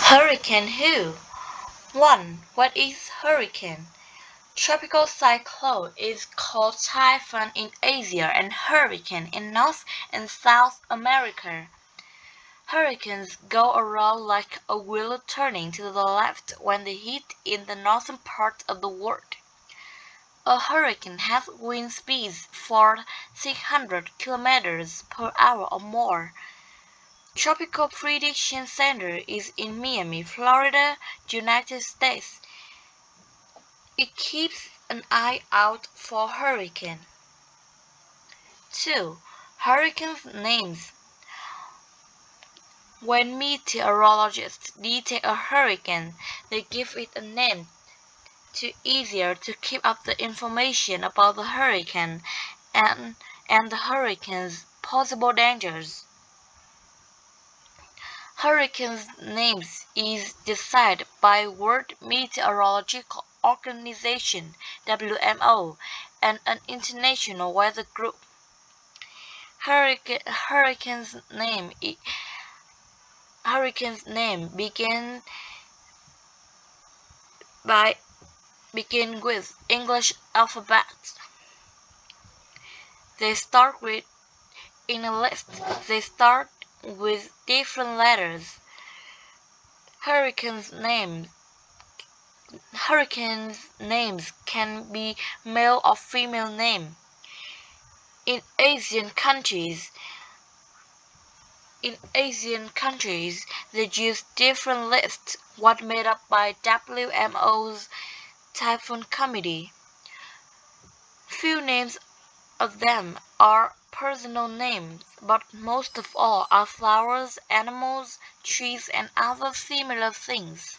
Hurricane who? 1. What is hurricane? Tropical cyclone is called typhoon in Asia and hurricane in North and South America. Hurricanes go around like a wheel turning to the left when they hit in the northern part of the world. A hurricane has wind speeds for 600 kilometers per hour or more. Tropical Prediction Center is in Miami, Florida, United States. It keeps an eye out for hurricane. 2. Hurricane names. When meteorologists detect a hurricane, they give it a name to easier to keep up the information about the hurricane and, and the hurricane's possible dangers. Hurricanes names is decided by World Meteorological Organization (WMO) and an international weather group. Hurricane's name begin with English alphabet. They start with in a list. They start with different letters. Hurricanes names can be male or female name. In Asian countries, they use different lists, what made up by WMO's Typhoon Committee. Few names of them are personal names, but most of all are flowers, animals, trees, and other similar things.